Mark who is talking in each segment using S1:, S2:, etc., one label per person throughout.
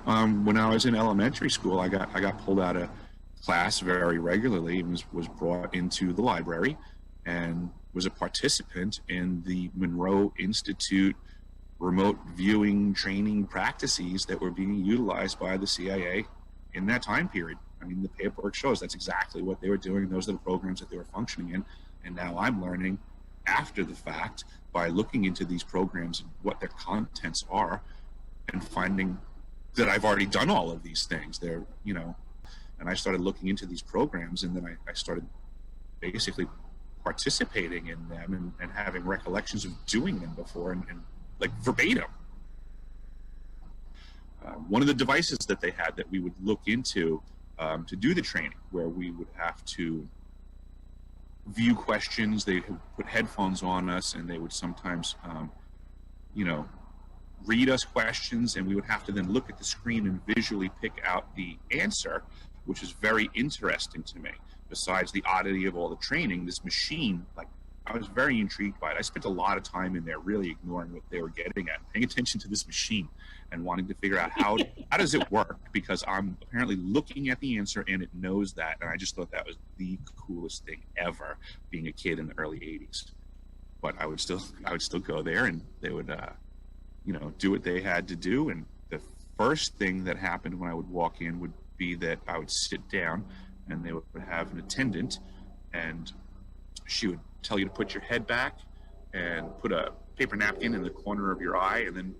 S1: When I was in elementary school, I got pulled out of class very regularly and was brought into the library and was a participant in the Monroe Institute remote viewing training practices that were being utilized by the CIA in that time period. I mean, the paperwork shows that's exactly what they were doing. Those are the programs that they were functioning in. And now I'm learning after the fact by looking into these programs and what their contents are and finding that I've already done all of these things. And I started looking into these programs, and then I started basically participating in them and having recollections of doing them before and like verbatim. One of the devices that they had that we would look into to do the training, where we would have to view questions, they would put headphones on us, and they would sometimes, read us questions, and we would have to then look at the screen and visually pick out the answer, which is very interesting to me. Besides the oddity of all the training, this machine, like, I was very intrigued by it. I spent a lot of time in there really ignoring what they were getting at, paying attention to this machine and wanting to figure out how does it work, because I'm apparently looking at the answer and it knows that, and I just thought that was the coolest thing ever, being a kid in the early 80s. But I would still go there, and they would do what they had to do. And the first thing that happened when I would walk in would be that I would sit down, and they would have an attendant, and she would tell you to put your head back and put a paper napkin in the corner of your eye, and then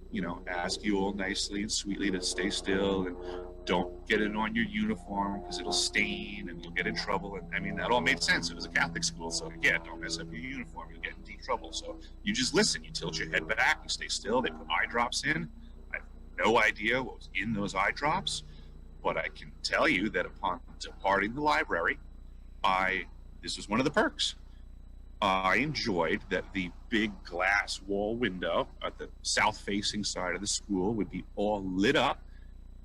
S1: ask you all nicely and sweetly to stay still and don't get it on your uniform because it'll stain and you'll get in trouble. And I mean, that all made sense. It was a Catholic school, so again, don't mess up your uniform, you'll get in deep trouble. So you just listen, you tilt your head back, you stay still. They put eye drops in. I have no idea what was in those eye drops, but I can tell you that upon departing the library, this was one of the perks. I enjoyed that the big glass wall window at the south-facing side of the school would be all lit up,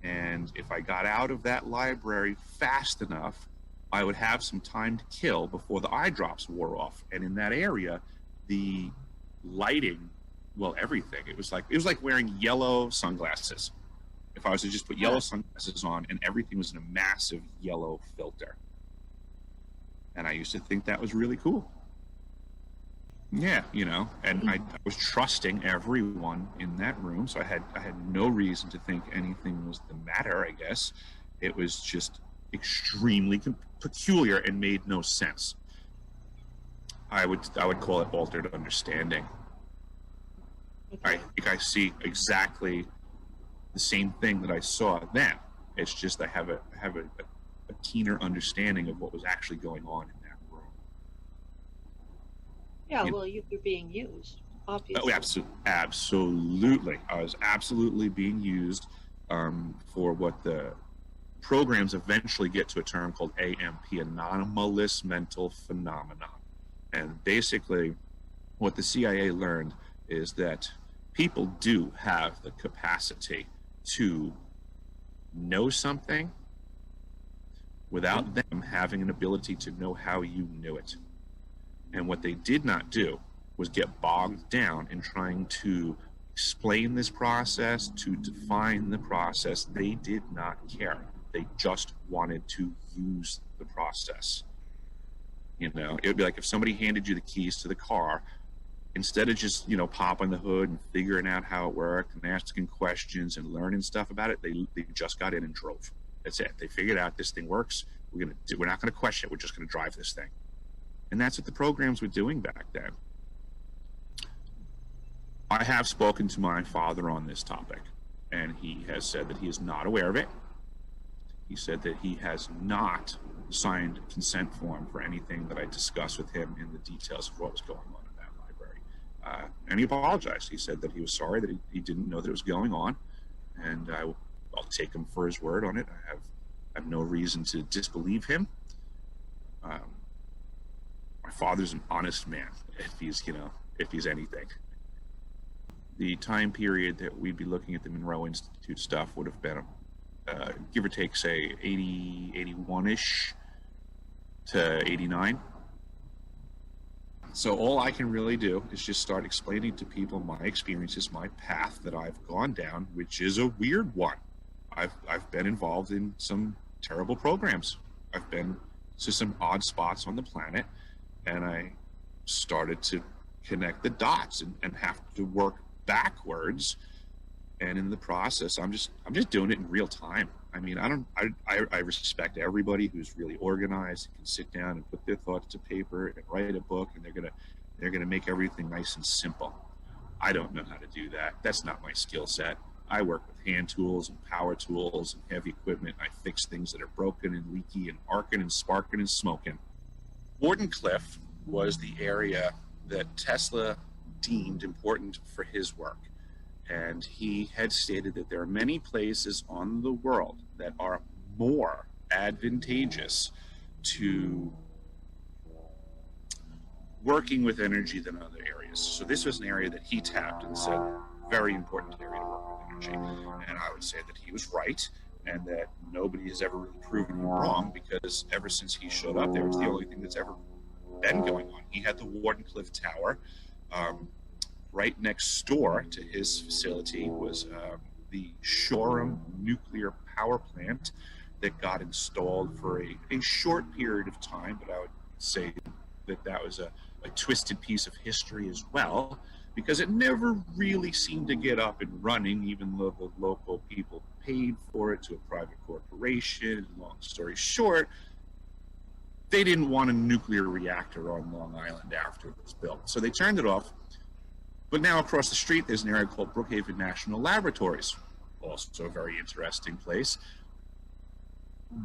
S1: and if I got out of that library fast enough, I would have some time to kill before the eye drops wore off. And in that area, the lighting, well, everything, it was like wearing yellow sunglasses. If I was to just put yellow sunglasses on, and everything was in a massive yellow filter. And I used to think that was really cool. Yeah, and I was trusting everyone in that room, so I had no reason to think anything was the matter, I guess. It was just extremely peculiar and made no sense. I would call it altered understanding.
S2: Okay.
S1: I think I see exactly the same thing that I saw then. It's just I have a keener understanding of what was actually going on in that room.
S2: Yeah, well, you were being used, obviously.
S1: Oh, absolutely. I was absolutely being used for what the programs eventually get to a term called AMP, anomalous mental phenomenon. And basically, what the CIA learned is that people do have the capacity to know something without them having an ability to know how you knew it. And what they did not do was get bogged down in trying to explain this process, to define the process. They did not care. They just wanted to use the process. It would be like if somebody handed you the keys to the car, instead of just, popping the hood and figuring out how it worked and asking questions and learning stuff about it, they just got in and drove. That's it. They figured out this thing works. We're not going to question it. We're just going to drive this thing. And that's what the programs were doing back then. I have spoken to my father on this topic, and he has said that he is not aware of it. He said that he has not signed a consent form for anything that I discussed with him in the details of what was going on in that library. And he apologized. He said that he was sorry that he didn't know that it was going on, and I'll take him for his word on it. I have no reason to disbelieve him. My father's an honest man, if he's anything. The time period that we'd be looking at the Monroe Institute stuff would have been, give or take, say, 81-ish to 89. So all I can really do is just start explaining to people my experiences, my path that I've gone down, which is a weird one. been involved in some terrible programs. I've been to some odd spots on the planet, and I started to connect the dots and have to work backwards. And in the process, I'm just doing it in real time. I mean, I respect everybody who's really organized, can sit down and put their thoughts to paper and write a book, and they're gonna make everything nice and simple. I don't know how to do that. That's not my skill set. I work with hand tools and power tools and heavy equipment. I fix things that are broken and leaky and arcing and sparking and smoking. Wardenclyffe was the area that Tesla deemed important for his work. And he had stated that there are many places on the world that are more advantageous to working with energy than other areas. So this was an area that he tapped and said, very important area to work with energy. And I would say that he was right, and that nobody has ever really proven him wrong, because ever since he showed up there, it's the only thing that's ever been going on. He had the Wardenclyffe Tower. Right next door to his facility was the Shoreham nuclear power plant that got installed for a short period of time, but I would say that was a twisted piece of history as well, because it never really seemed to get up and running, even though the local people paid for it to a private corporation. Long story short, they didn't want a nuclear reactor on Long Island after it was built, so they turned it off. But now across the street, there's an area called Brookhaven National Laboratories, also a very interesting place.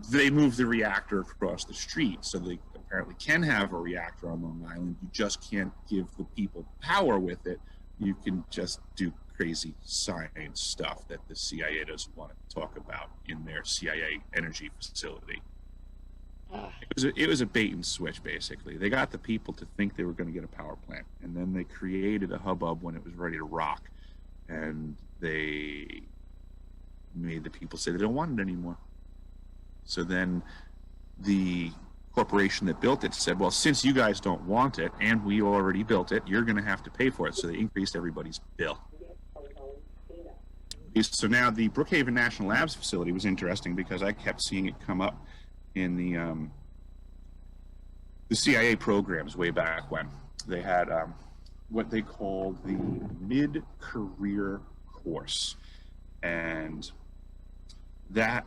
S1: They moved the reactor across the street, so they apparently can have a reactor on Long Island. You just can't give the people power with it. You can just do crazy science stuff that the CIA doesn't want to talk about in their CIA energy facility. It was a bait and switch, basically. They got the people to think they were going to get a power plant, and then they created a hubbub when it was ready to rock, and they made the people say they don't want it anymore. So then the corporation that built it said, well, since you guys don't want it, and we already built it, you're going to have to pay for it. So they increased everybody's bill. So now the Brookhaven National Labs facility was interesting, because I kept seeing it come up in the CIA programs way back when. They had what they called the mid-career course, and that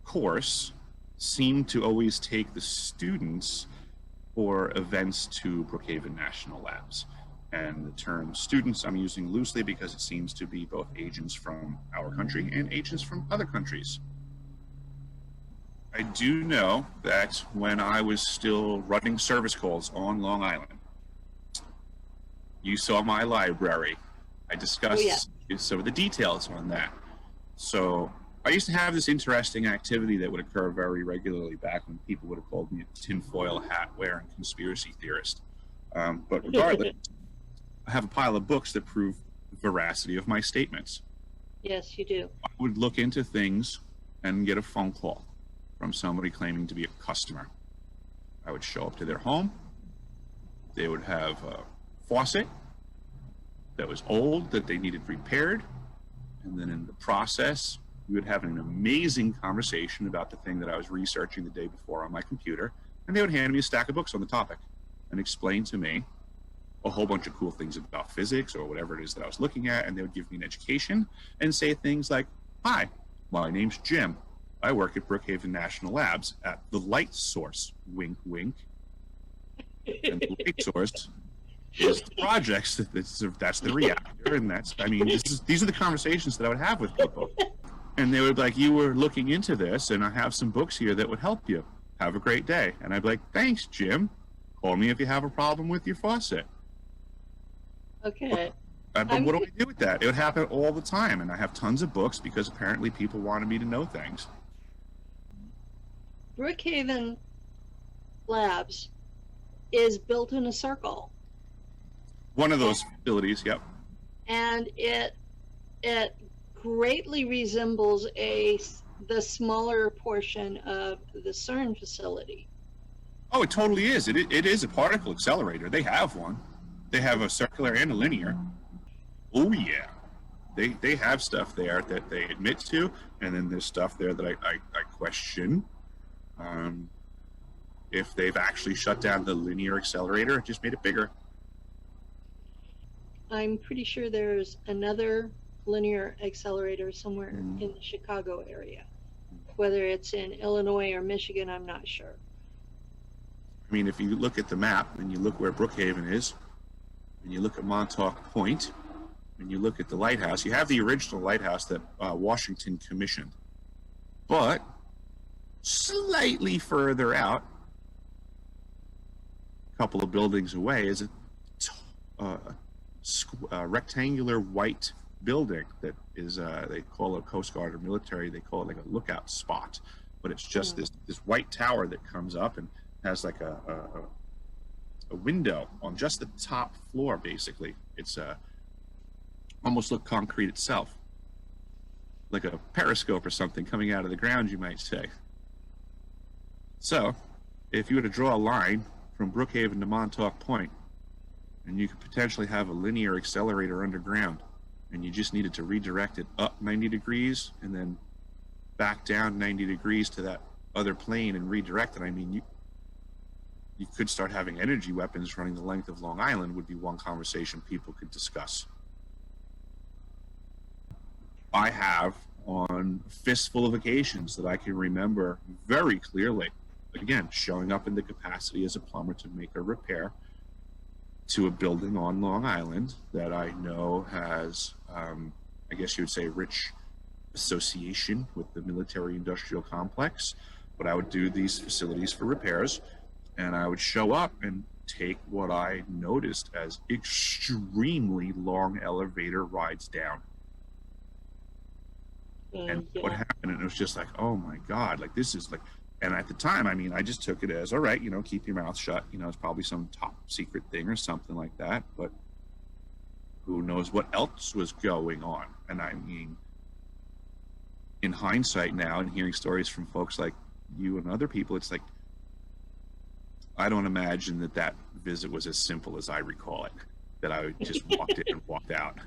S1: course seemed to always take the students for events to Brookhaven National Labs. And the term students I'm using loosely because it seems to be both agents from our country and agents from other countries. I do know that when I was still running service calls on Long Island, you saw my library. I discussed some of the details on that. So I used to have this interesting activity that would occur very regularly back when people would have called me a tinfoil hat wearing conspiracy theorist. But regardless, I have a pile of books that prove the veracity of my statements.
S2: Yes, you do.
S1: I would look into things and get a phone call from somebody claiming to be a customer. I would show up to their home. They would have a faucet that was old that they needed repaired. And then in the process, we would have an amazing conversation about the thing that I was researching the day before on my computer. And they would hand me a stack of books on the topic and explain to me a whole bunch of cool things about physics or whatever it is that I was looking at. And they would give me an education and say things like, hi, my name's Jim. I work at Brookhaven National Labs at the light source, wink, wink. And the light source is the projects, that's the reactor, and these are the conversations that I would have with people. And they would be like, you were looking into this, and I have some books here that would help you. Have a great day. And I'd be like, thanks, Jim. Call me if you have a problem with your faucet.
S2: Okay.
S1: But what do I do with that? It would happen all the time, and I have tons of books because apparently people wanted me to know things.
S2: Brookhaven Labs is built in a circle.
S1: One of those facilities, yep.
S2: And it greatly resembles the smaller portion of the CERN facility.
S1: Oh, it totally is. It is a particle accelerator. They have one. They have a circular and a linear. Oh, yeah. they have stuff there that they admit to, and then there's stuff there that I question. If they've actually shut down the linear accelerator and just made it bigger.
S2: I'm pretty sure there's another linear accelerator somewhere in the Chicago area. Whether it's in Illinois or Michigan, I'm not sure.
S1: I mean, if you look at the map and you look where Brookhaven is, and you look at Montauk Point, and you look at the lighthouse, you have the original lighthouse that Washington commissioned. But slightly further out, a couple of buildings away, is a rectangular white building that is, they call it a Coast Guard or military, they call it like a lookout spot. But it's just this white tower that comes up and has like a window on just the top floor, basically. It's almost like concrete itself, like a periscope or something coming out of the ground, you might say. So if you were to draw a line from Brookhaven to Montauk Point, and you could potentially have a linear accelerator underground, and you just needed to redirect it up 90 degrees and then back down 90 degrees to that other plane and redirect it, I mean, you could start having energy weapons running the length of Long Island, would be one conversation people could discuss. I have, on fistful of occasions that I can remember very clearly, again, showing up in the capacity as a plumber to make a repair to a building on Long Island that I know has, I guess you would say, rich association with the military-industrial complex. But I would do these facilities for repairs, and I would show up and take what I noticed as extremely long elevator rides down. And what happened, and it was just like, oh my God, like this is like, and at the time, I mean, I just took it as, all right, you know, keep your mouth shut, you know, it's probably some top secret thing or something like that, but who knows what else was going on. And I mean, in hindsight now, and hearing stories from folks like you and other people, it's like, I don't imagine that that visit was as simple as I recall it, that I just walked in and walked out.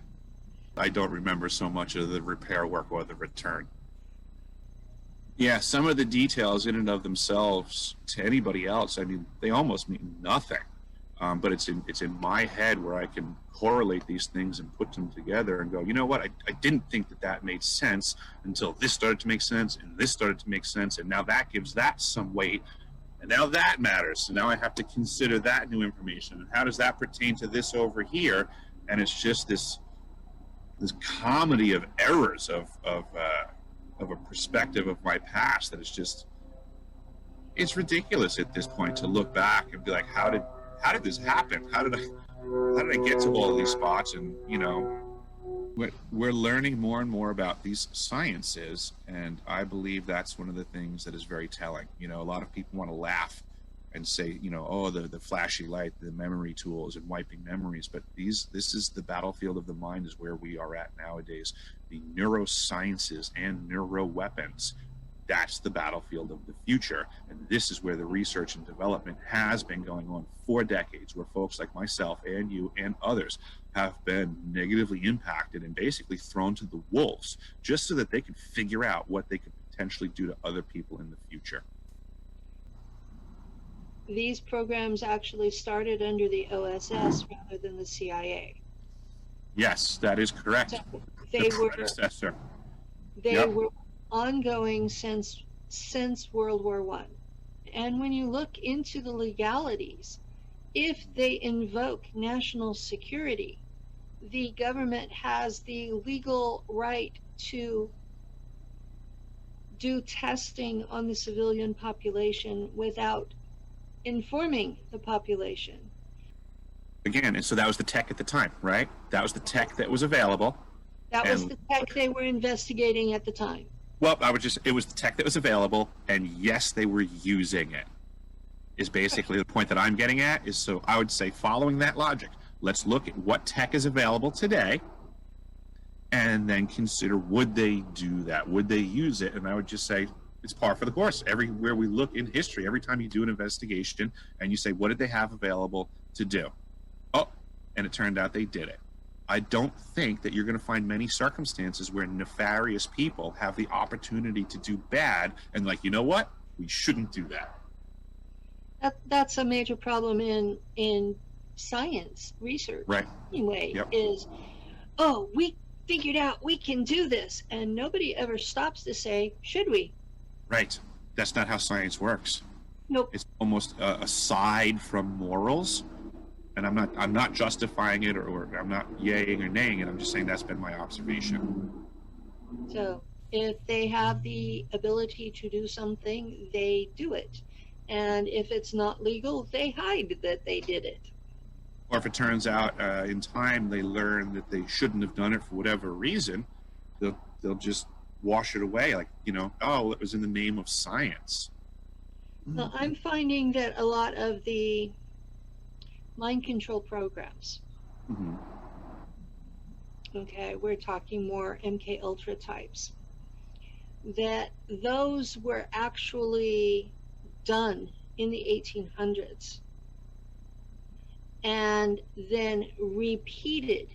S1: I don't remember so much of the repair work or the return. Yeah, some of the details in and of themselves to anybody else, I mean, they almost mean nothing. But it's in my head where I can correlate these things and put them together and go, you know what, I didn't think that that made sense until this started to make sense, and this started to make sense, and now that gives that some weight, and now that matters. So now I have to consider that new information, and how does that pertain to this over here? And it's just this comedy of errors of a perspective of my past that is just, it's ridiculous at this point to look back and be like, how did this happen? How did I get to all of these spots? And you know, we're learning more and more about these sciences, and I believe that's one of the things that is very telling. You know, a lot of people want to laugh and say, you know, oh, the flashy light, the memory tools and wiping memories, but this is the battlefield of the mind, is where we are at nowadays. The neurosciences and neuro weapons, that's the battlefield of the future. And this is where the research and development has been going on for decades, where folks like myself and you and others have been negatively impacted and basically thrown to the wolves, just so that they can figure out what they could potentially do to other people in the future.
S2: These programs actually started under the OSS rather than the CIA.
S1: Yes, that is correct.
S2: So they
S1: Yep.
S2: were ongoing since World War I. And when you look into the legalities, if they invoke national security, the government has the legal right to do testing on the civilian population without informing the population.
S1: Again, and so that was the tech at the time, right? That was the tech that was available.
S2: That was the tech they were investigating at the time.
S1: Well, it was the tech that was available, and yes, they were using it, is basically the point that I'm getting at. Is, so I would say, following that logic, let's look at what tech is available today, and then consider, would they do that? Would they use it? And I would just say, it's par for the course. Everywhere we look in history, every time you do an investigation and you say, what did they have available to do? Oh, and it turned out they did it. I don't think that you're going to find many circumstances where nefarious people have the opportunity to do bad and like, you know what? We shouldn't do that.
S2: That's a major problem in science research.
S1: Right.
S2: Anyway,
S1: Yep.
S2: is, oh, we figured out we can do this, and nobody ever stops to say, should we?
S1: Right. That's not how science works.
S2: Nope.
S1: It's almost aside from morals, and I'm not justifying it or I'm not yaying or naying it. I'm just saying that's been my observation.
S2: So if they have the ability to do something, they do it. And if it's not legal, they hide that they did it.
S1: Or if it turns out in time they learn that they shouldn't have done it for whatever reason, they'll just wash it away, like, you know, oh, it was in the name of science.
S2: Well, I'm finding that a lot of the mind control programs,
S1: Mm-hmm.
S2: okay, we're talking more MK Ultra types, that those were actually done in the 1800s and then repeated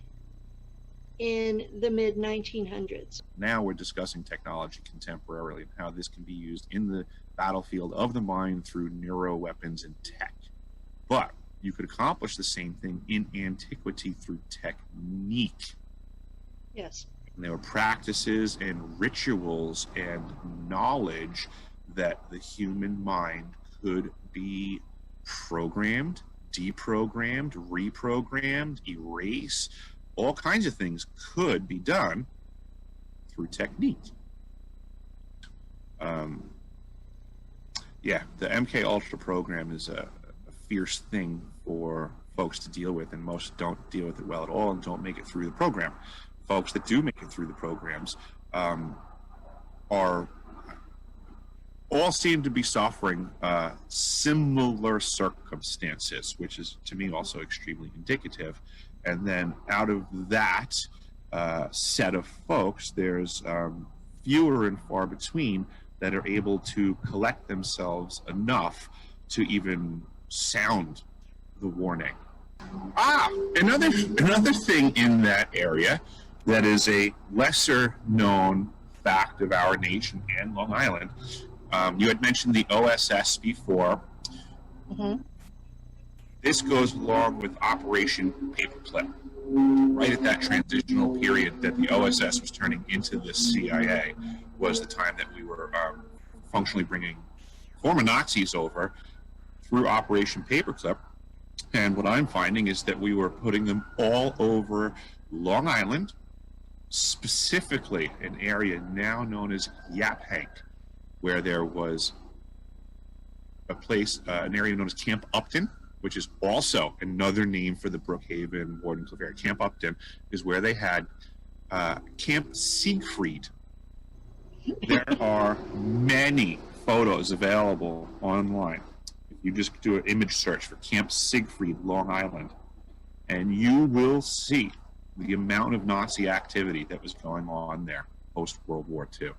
S2: in the mid 1900s.
S1: Now we're discussing technology contemporarily and how this can be used in the battlefield of the mind through neuro weapons and tech. But you could accomplish the same thing in antiquity through technique.
S2: Yes.
S1: And there were practices and rituals and knowledge that the human mind could be programmed, deprogrammed, reprogrammed, erase. All kinds of things could be done through technique. Yeah, the MK Ultra program is a fierce thing for folks to deal with, and most don't deal with it well at all and don't make it through the program. Folks that do make it through the programs are all seem to be suffering similar circumstances, which is to me also extremely indicative. And then out of that set of folks, there's fewer and far between that are able to collect themselves enough to even sound the warning. Another thing in that area that is a lesser known fact of our nation and Long Island. You had mentioned the OSS before.
S2: Mm-hmm.
S1: This goes along with Operation Paperclip. Right at that transitional period that the OSS was turning into the CIA was the time that we were functionally bringing former Nazis over through Operation Paperclip. And what I'm finding is that we were putting them all over Long Island, specifically an area now known as Yaphank, where there was a place, an area known as Camp Upton, which is also another name for the Brookhaven Wardenclyffe area. Camp Upton is where they had Camp Siegfried. There are many photos available online. If you just do an image search for Camp Siegfried, Long Island, and you will see the amount of Nazi activity that was going on there post-World War II.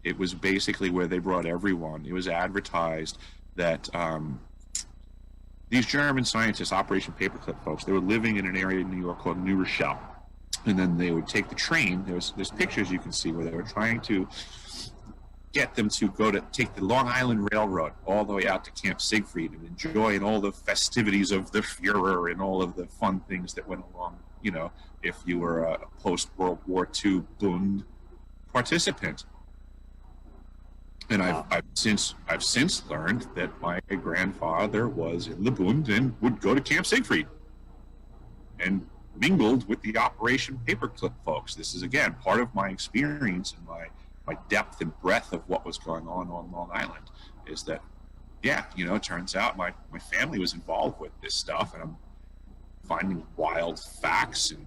S1: It was basically where they brought everyone. It was advertised that these German scientists, Operation Paperclip folks, they were living in an area in New York called New Rochelle. And then they would take the train. There's pictures you can see where they were trying to get them to take the Long Island Railroad all the way out to Camp Siegfried and enjoy all the festivities of the Fuhrer and all of the fun things that went along, you know, if you were a post-World War II Bund participant. And I've since learned that my grandfather was in the Bund and would go to Camp Siegfried and mingled with the Operation Paperclip folks. This is, again, part of my experience and my depth and breadth of what was going on Long Island is that, yeah, you know, it turns out my family was involved with this stuff, and I'm finding wild facts and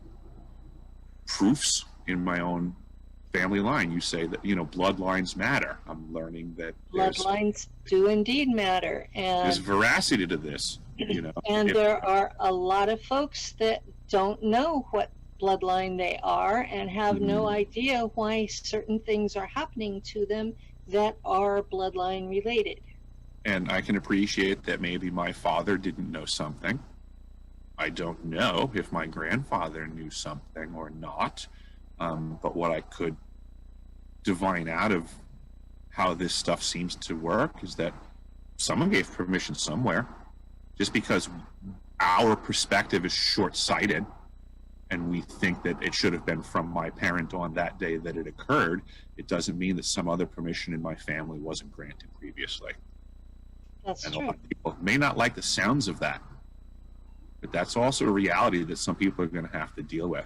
S1: proofs in my own family line. You say that, you know, bloodlines matter. I'm learning that
S2: Bloodlines do indeed matter, and
S1: there's veracity to this, you know.
S2: and there are a lot of folks that don't know what bloodline they are and have no idea why certain things are happening to them that are bloodline related.
S1: And I can appreciate that maybe my father didn't know something, I don't know if my grandfather knew something or not, but what I could divine out of how this stuff seems to work is that someone gave permission somewhere. Just because our perspective is short-sighted and we think that it should have been from my parent on that day that it occurred, it doesn't mean that some other permission in my family wasn't granted previously.
S2: That's
S1: And
S2: true.
S1: a lot of people may not like the sounds of that, but that's also a reality that some people are going to have to deal with.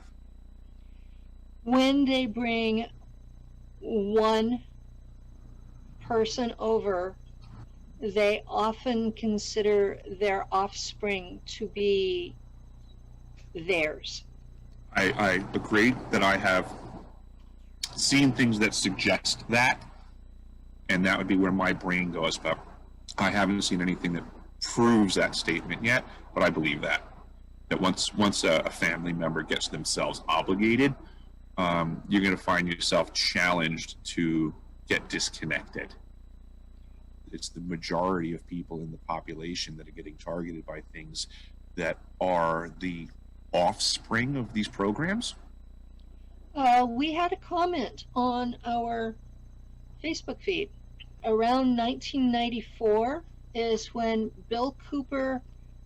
S2: When they bring one person over, they often consider their offspring to be theirs.
S1: I agree that I have seen things that suggest that, and that would be where my brain goes, but I haven't seen anything that proves that statement yet, but I believe that once a family member gets themselves obligated, you're going to find yourself challenged to get disconnected. It's the majority of people in the population that are getting targeted by things that are the offspring of these programs.
S2: We had a comment on our Facebook feed. Around 1994 is when Bill Cooper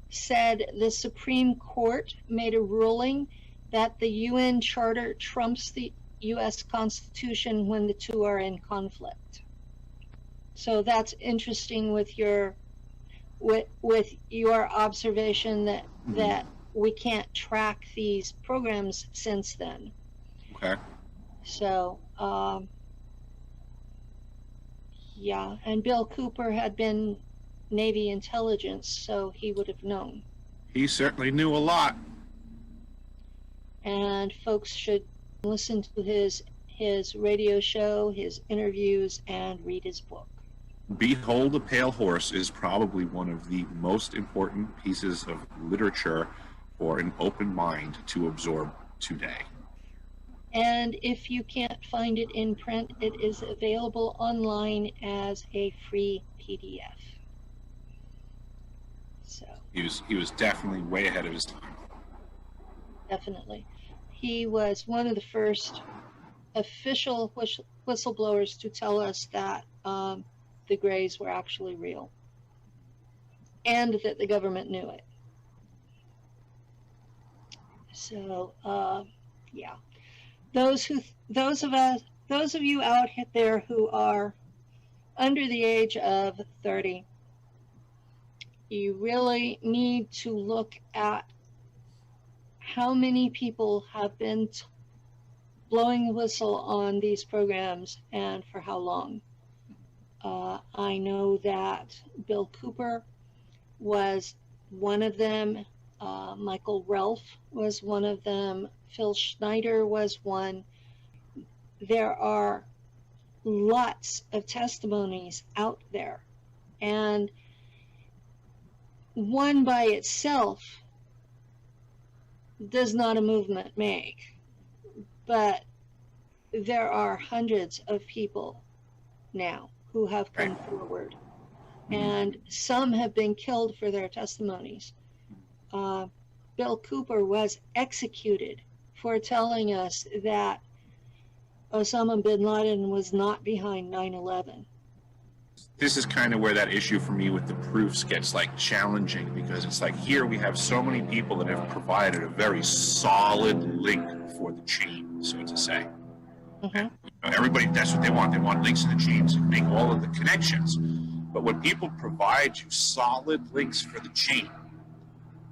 S2: said the Supreme Court made a ruling that the UN Charter trumps the US Constitution when the two are in conflict. So that's interesting with your observation that we can't track these programs since then.
S1: Okay.
S2: So yeah, and Bill Cooper had been Navy intelligence, so he would have known.
S1: He certainly knew a lot.
S2: And folks should listen to his radio show, his interviews, and read his book.
S1: Behold a Pale Horse is probably one of the most important pieces of literature for an open mind to absorb today.
S2: And if you can't find it in print, it is available online as a free PDF. So
S1: He was definitely way ahead of his time.
S2: definitely. He was one of the first official whistleblowers to tell us that the Greys were actually real and that the government knew it. So yeah, those of you out there who are under the age of 30, you really need to look at how many people have been blowing the whistle on these programs and for how long. I know that Bill Cooper was one of them. Michael Relf was one of them. Phil Schneider was one. There are lots of testimonies out there, and one by itself does not a movement make, but there are hundreds of people now who have come forward, and some have been killed for their testimonies. Bill Cooper was executed for telling us that Osama bin Laden was not behind 9/11.
S1: This is kind of where that issue for me with the proofs gets like challenging, because it's like here we have so many people that have provided a very solid link for the chain, so to say. And, everybody, that's what they want. They want links in the chains and make all of the connections. But when people provide you solid links for the chain,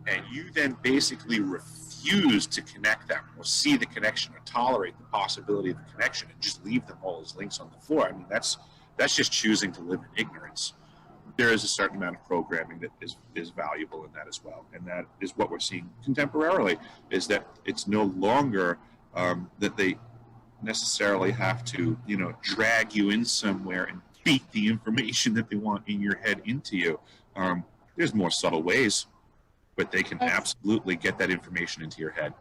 S1: and you then basically refuse to connect them or see the connection or tolerate the possibility of the connection and just leave them all as links on the floor, I mean, that's just choosing to live in ignorance. There is a certain amount of programming that is valuable in that as well. And that is what we're seeing contemporarily, is that it's no longer that they necessarily have to, drag you in somewhere and beat the information that they want in your head into you. There's more subtle ways, but they can absolutely get that information into your head.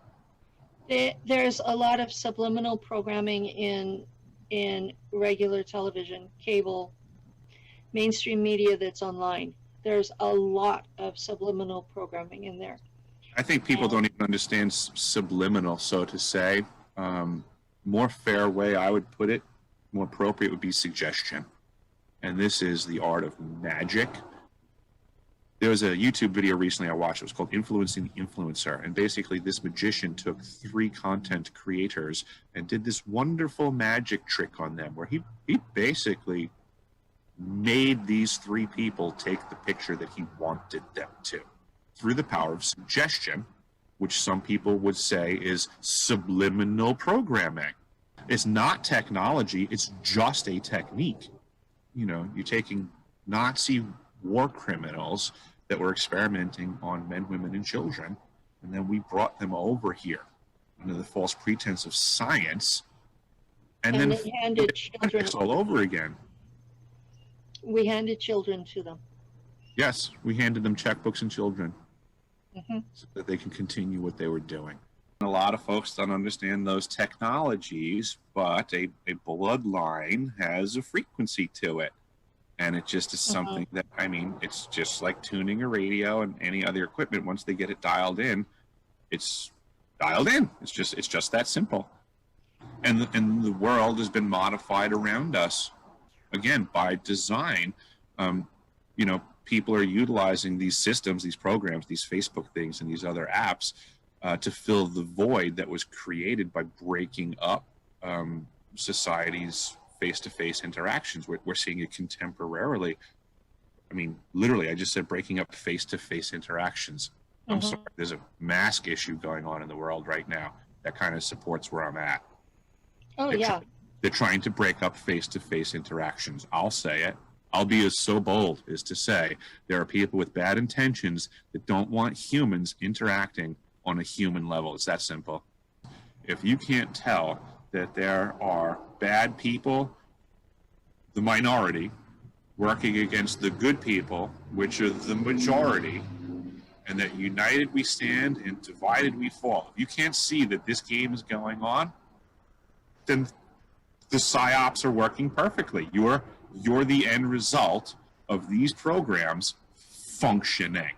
S2: There's a lot of subliminal programming in regular television, cable, mainstream media that's online. There's a lot of subliminal programming in there.
S1: I think people don't even understand subliminal, so to say. More fair way I would put it, more appropriate would be suggestion. And this is the art of magic. There was a YouTube video recently I watched. It was called Influencing the Influencer. And basically this magician took 3 content creators and did this wonderful magic trick on them where he basically made these 3 people take the picture that he wanted them to through the power of suggestion, which some people would say is subliminal programming. It's not technology, it's just a technique. You know, you're taking Nazi war criminals that were experimenting on men, women, and children, and then we brought them over here under the false pretense of science, and then
S2: they handed children
S1: all over again.
S2: We handed children to them.
S1: Yes, we handed them checkbooks and children so that they can continue what they were doing. A lot of folks don't understand those technologies, but a bloodline has a frequency to it. And it just is something that, I mean, it's just like tuning a radio and any other equipment. Once they get it dialed in, it's dialed in. It's just that simple. And the world has been modified around us, again, by design. You know, people are utilizing these systems, these programs, these Facebook things, and these other apps to fill the void that was created by breaking up society's face-to-face interactions. We're seeing it contemporarily. I mean, literally, I just said breaking up face-to-face interactions. I'm sorry, there's a mask issue going on in the world right now that kind of supports where I'm at. They're trying to break up face-to-face interactions. I'll say it. I'll be so bold as to say there are people with bad intentions that don't want humans interacting on a human level. It's that simple. If you can't tell that there are bad people, the minority, working against the good people, which are the majority, and that united we stand and divided we fall. If you can't see that this game is going on, then the psyops are working perfectly. You're the end result of these programs functioning.